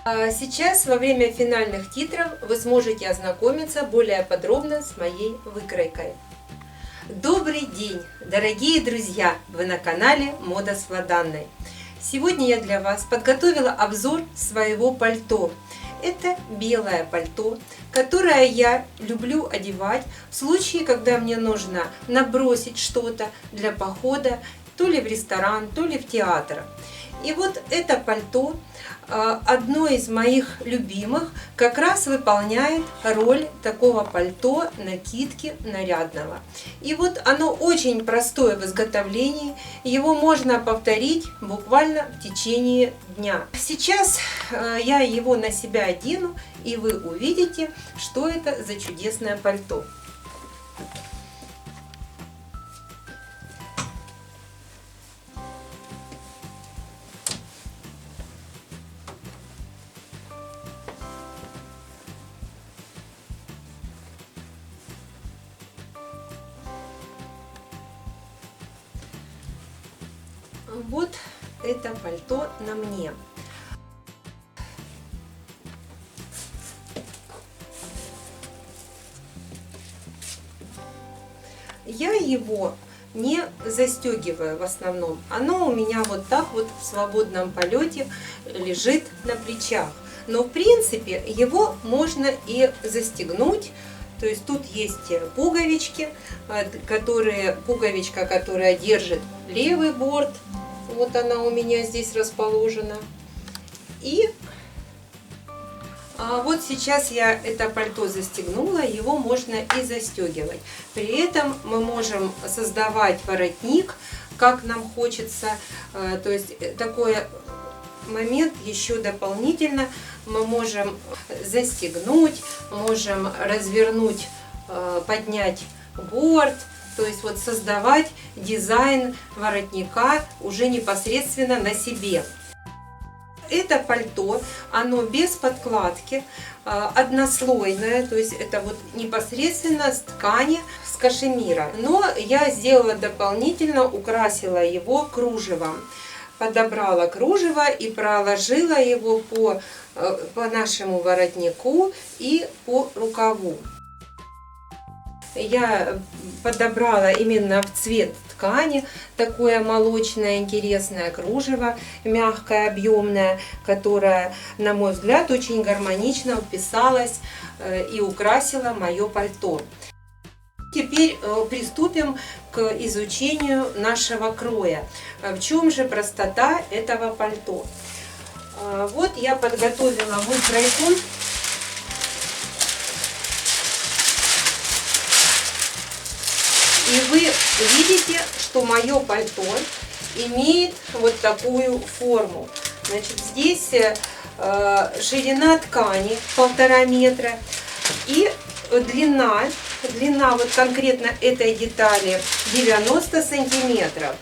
Сейчас во время финальных титров вы сможете ознакомиться более подробно с моей выкройкой. Добрый день, дорогие друзья! Вы на канале Мода с Владанной. Сегодня я для вас подготовила обзор своего пальто. Это белое пальто, которое я люблю одевать в случае, когда мне нужно набросить что-то для похода то ли в ресторан, то ли в театр. И вот это пальто, одно из моих любимых, как раз выполняет роль такого пальто, накидки нарядного. И вот оно очень простое в изготовлении, его можно повторить буквально в течение дня. Сейчас я его на себя одену, и вы увидите, что это за чудесное пальто. Вот это пальто на мне. Я его не застегиваю в основном. Оно у меня вот так вот в свободном полете лежит на плечах. Но в принципе его можно и застегнуть. То есть тут есть пуговички, пуговичка, которая держит левый борт. Вот она у меня здесь расположена. И вот сейчас я это пальто застегнула, его можно и застегивать. При этом мы можем создавать воротник, как нам хочется. То есть такой момент еще дополнительно мы можем застегнуть, можем развернуть, поднять борт. То есть вот создавать дизайн воротника уже непосредственно на себе. Это пальто, оно без подкладки, однослойное, то есть это вот непосредственно с ткани, с кашемира. Но я сделала дополнительно, украсила его кружевом. Подобрала кружево и проложила его по нашему воротнику и по рукаву. Я подобрала именно в цвет ткани такое молочное интересное кружево, мягкое, объемное, которое, на мой взгляд, очень гармонично вписалось и украсило мое пальто. Теперь приступим к изучению нашего кроя. В чем же простота этого пальто? Вот я подготовила выкройку. И вы видите, что мое пальто имеет вот такую форму. Значит, здесь ширина ткани 1,5 метра и длина вот конкретно этой детали 90 сантиметров.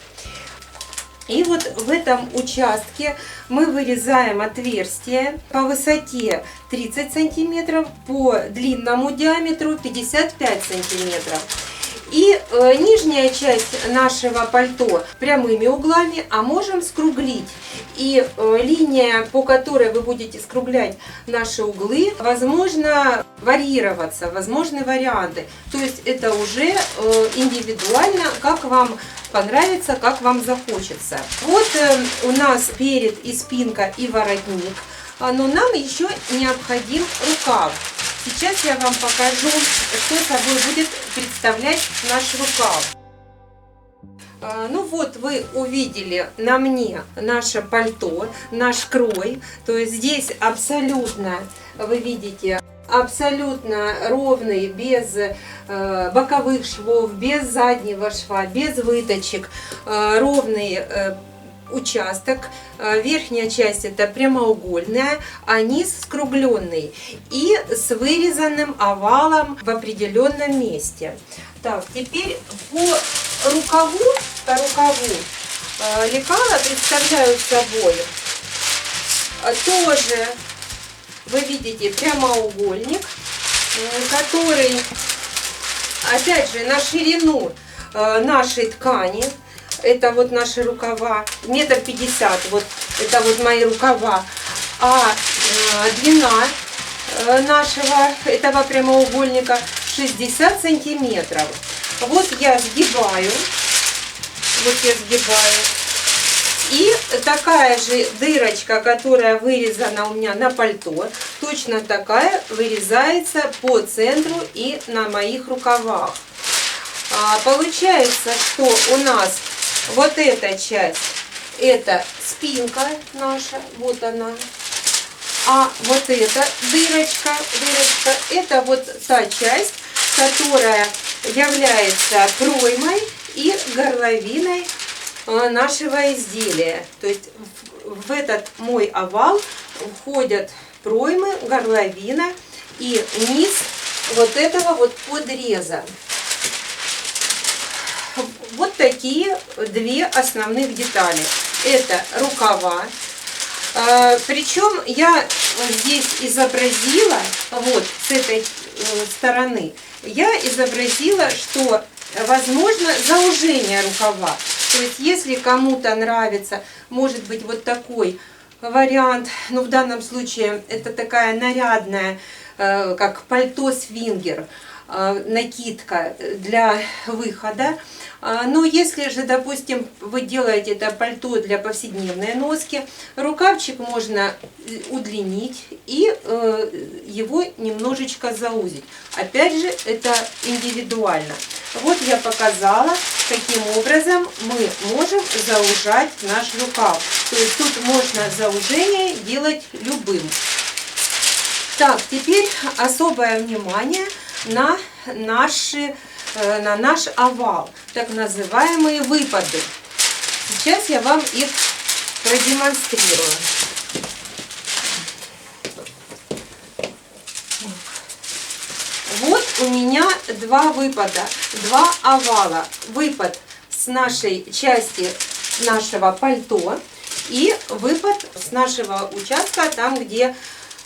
И вот в этом участке мы вырезаем отверстие по высоте 30 сантиметров, по длинному диаметру 55 сантиметров. И нижняя часть нашего пальто прямыми углами, а можем скруглить. И линия, по которой вы будете скруглять наши углы, возможно варьироваться, возможны варианты. То есть это уже индивидуально, как вам понравится, как вам захочется. Вот у нас перед и спинка, и воротник. Но нам еще необходим рукав. Сейчас я вам покажу, что собой будет представлять наш рукав. Ну вот вы увидели на мне наше пальто, наш крой. То есть здесь абсолютно, вы видите, абсолютно ровный, без боковых швов, без заднего шва, без выточек, ровный участок. Верхняя часть это прямоугольная, а низ скругленный и с вырезанным овалом в определенном месте. Так, теперь по рукаву лекала представляют собой тоже, вы видите, прямоугольник, который опять же на ширину нашей ткани. Это вот наши рукава, 1,50 м, вот это вот мои рукава. а длина нашего этого прямоугольника 60 сантиметров. Вот я сгибаю, и такая же дырочка, которая вырезана у меня на пальто, точно такая вырезается по центру и на моих рукавах. Получается, что у нас вот эта часть, это спинка наша, вот она. А вот эта дырочка, это вот та часть, которая является проймой и горловиной нашего изделия. То есть в этот мой овал входят проймы, горловина и низ вот этого вот подреза. Вот такие две основных детали. Это рукава. Причем я здесь изобразила, вот с этой стороны, я изобразила, что возможно заужение рукава. То есть если кому-то нравится, может быть, вот такой вариант, но в данном случае это такая нарядная, как пальто-свингер, накидка для выхода. Но если же, допустим, вы делаете это пальто для повседневной носки, рукавчик можно удлинить и его немножечко заузить. Опять же, это индивидуально. Вот я показала, каким образом мы можем заужать наш рукав. То есть тут можно заужение делать любым. Так, теперь особое внимание на наш овал, так называемые выпады. Сейчас я вам их продемонстрирую. Вот у меня два выпада, два овала. Выпад с нашей части нашего пальто и выпад с нашего участка, там где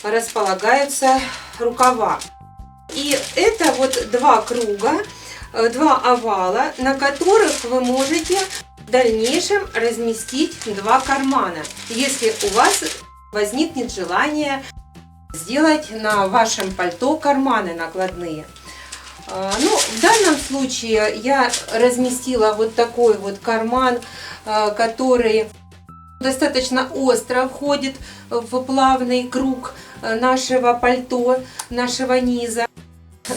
располагаются рукава. И это вот два круга, два овала, на которых вы можете в дальнейшем разместить два кармана, если у вас возникнет желание сделать на вашем пальто карманы накладные. Ну, в данном случае я разместила вот такой вот карман, который достаточно остро входит в плавный круг нашего пальто, нашего низа.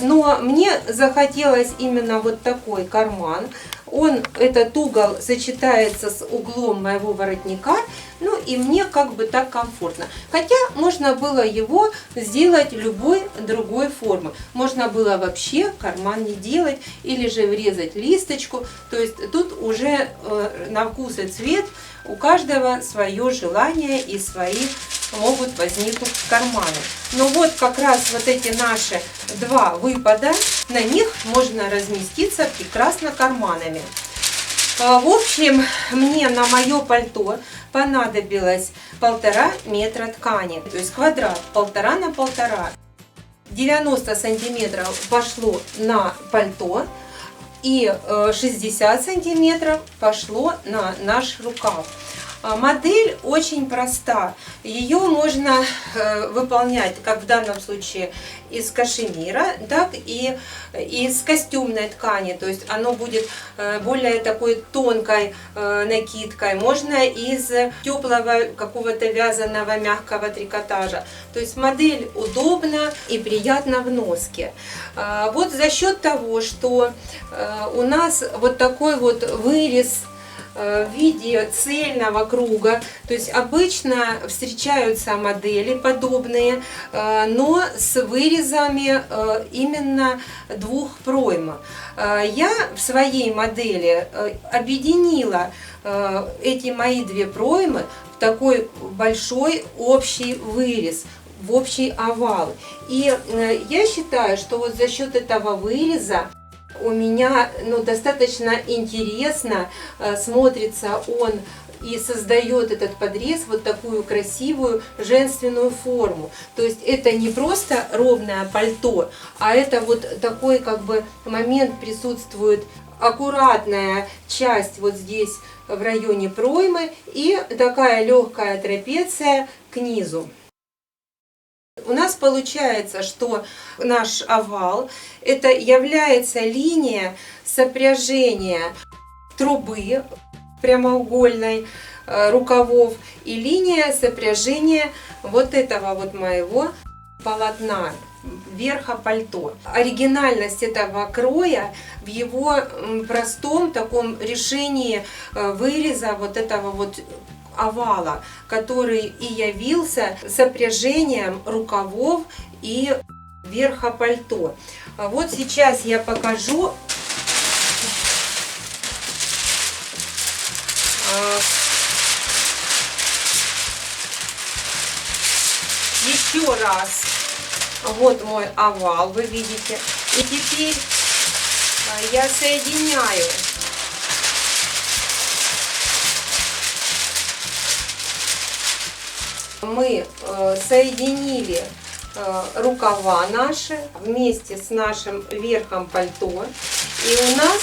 Но мне захотелось именно вот такой карман. Этот угол сочетается с углом моего воротника, ну и мне как бы так комфортно. Хотя можно было его сделать любой другой формы. Можно было вообще карман не делать или же врезать листочку. То есть тут уже на вкус и цвет у каждого свое желание и свои могут возникнуть карманы. Но вот как раз вот эти наши два выпада, на них можно разместиться прекрасно карманами. В общем, мне на мое пальто понадобилось 1,5 метра ткани, то есть квадрат 1,5 на 1,5. 90 сантиметров пошло на пальто и 60 сантиметров пошло на наш рукав. Модель очень проста. Ее можно выполнять, как в данном случае, из кашемира, так и из костюмной ткани. То есть оно будет более такой тонкой накидкой. Можно из теплого какого-то вязаного мягкого трикотажа. То есть модель удобна и приятна в носке. Вот за счет того, что у нас вот такой вот вырез в виде цельного круга, то есть обычно встречаются модели подобные, но с вырезами именно двух пройм. Я в своей модели объединила эти мои две проймы в такой большой общий вырез, в общий овал. И я считаю, что вот за счет этого выреза у меня достаточно интересно смотрится он и создает этот подрез вот такую красивую женственную форму. То есть это не просто ровное пальто, а это вот такой как бы момент присутствует, аккуратная часть вот здесь в районе проймы и такая легкая трапеция к низу. У нас получается, что наш овал это является линия сопряжения трубы прямоугольной, рукавов и линия сопряжения вот этого вот моего полотна верха пальто. Оригинальность этого кроя в его простом таком решении выреза вот этого вот овала, который и явился сопряжением рукавов и верха пальто. Вот сейчас я покажу еще раз. Вот мой овал, вы видите. И теперь я соединяю мы соединили рукава наши вместе с нашим верхом пальто. И у нас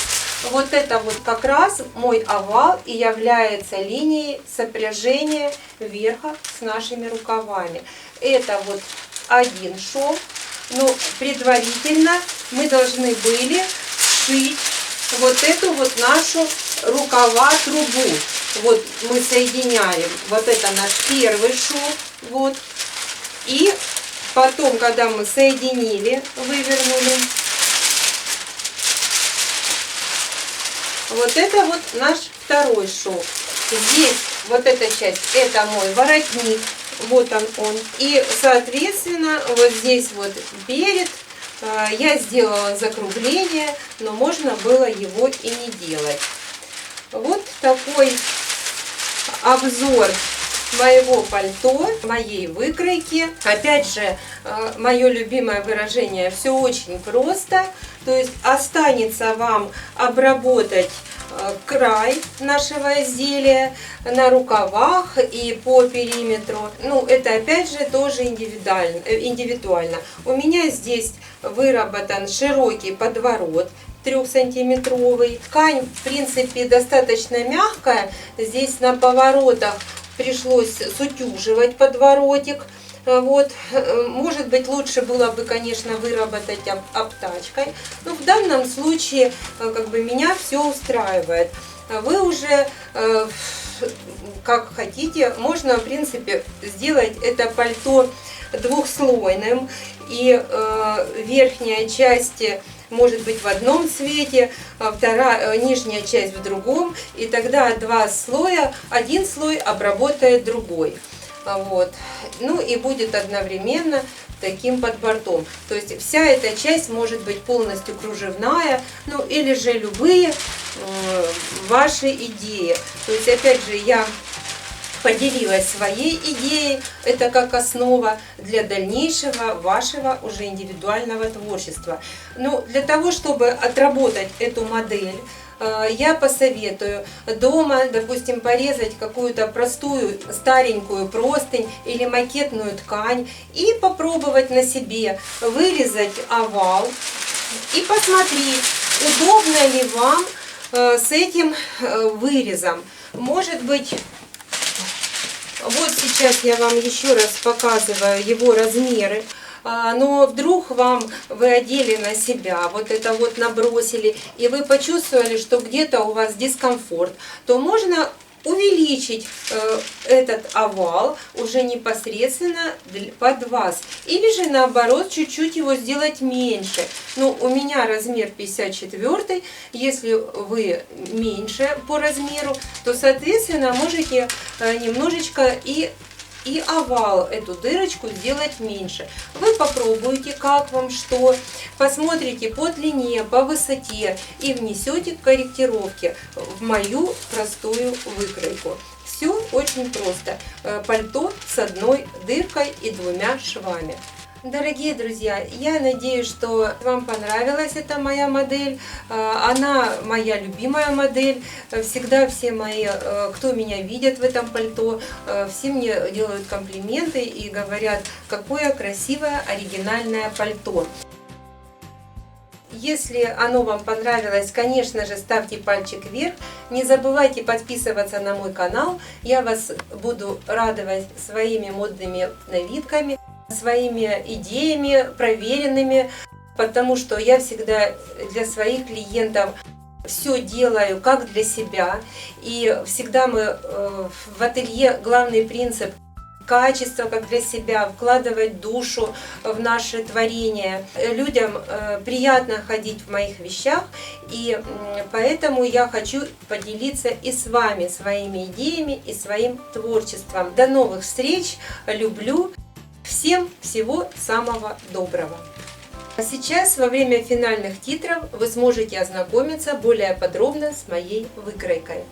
вот это вот как раз мой овал и является линией сопряжения верха с нашими рукавами. Это вот один шов. Но предварительно мы должны были сшить вот эту вот нашу рукава трубу. Вот мы соединяем, вот это наш первый шов, вот. И потом, когда мы соединили, вывернули, вот это вот наш второй шов. Здесь вот эта часть, это мой воротник, вот он. И, соответственно, вот здесь вот перед я сделала закругление, но можно было его и не делать. Вот такой обзор моего пальто, моей выкройки. Опять же, мое любимое выражение: все очень просто. То есть останется вам обработать край нашего изделия на рукавах и по периметру. Ну, это опять же тоже индивидуально. У меня здесь выработан широкий подворот 3-сантиметровый. Ткань, в принципе, достаточно мягкая. Здесь на поворотах пришлось сутюживать подворотик. Вот, может быть, лучше было бы, конечно, выработать обтачкой, но в данном случае как бы меня все устраивает. Вы уже как хотите, можно, в принципе, сделать это пальто двухслойным, и верхняя часть может быть в одном цвете, нижняя часть в другом, и тогда два слоя, один слой обработает другой. Вот. Ну и будет одновременно таким подбортом. То есть вся эта часть может быть полностью кружевная, ну или же любые ваши идеи. То есть опять же я поделилась своей идеей, это как основа для дальнейшего вашего уже индивидуального творчества. Но для того, чтобы отработать эту модель, я посоветую дома, допустим, порезать какую-то простую старенькую простынь или макетную ткань и попробовать на себе вырезать овал и посмотреть, удобно ли вам с этим вырезом. Может быть, вот сейчас я вам еще раз показываю его размеры. Но вдруг вы одели на себя, вот это вот набросили, и вы почувствовали, что где-то у вас дискомфорт, то можно увеличить этот овал уже непосредственно под вас. Или же наоборот, чуть-чуть его сделать меньше. Ну, у меня размер 54, если вы меньше по размеру, то, соответственно, можете немножечко и овал, эту дырочку сделать меньше. Вы попробуете, как вам что, посмотрите по длине, по высоте и внесете корректировки в мою простую выкройку. Все очень просто. Пальто с одной дыркой и 2 швами. Дорогие друзья, я надеюсь, что вам понравилась эта моя модель. Она моя любимая модель. Всегда все мои, кто меня видит в этом пальто, все мне делают комплименты и говорят, какое красивое оригинальное пальто. Если оно вам понравилось, конечно же, ставьте пальчик вверх. Не забывайте подписываться на мой канал. Я вас буду радовать своими модными новинками. своими идеями, проверенными, потому что я всегда для своих клиентов все делаю как для себя. И всегда мы в ателье главный принцип качество как для себя, вкладывать душу в наше творение. Людям приятно ходить в моих вещах, и поэтому я хочу поделиться и с вами своими идеями и своим творчеством. До новых встреч, люблю, всем всего самого доброго. А сейчас, во время финальных титров, вы сможете ознакомиться более подробно с моей выкройкой.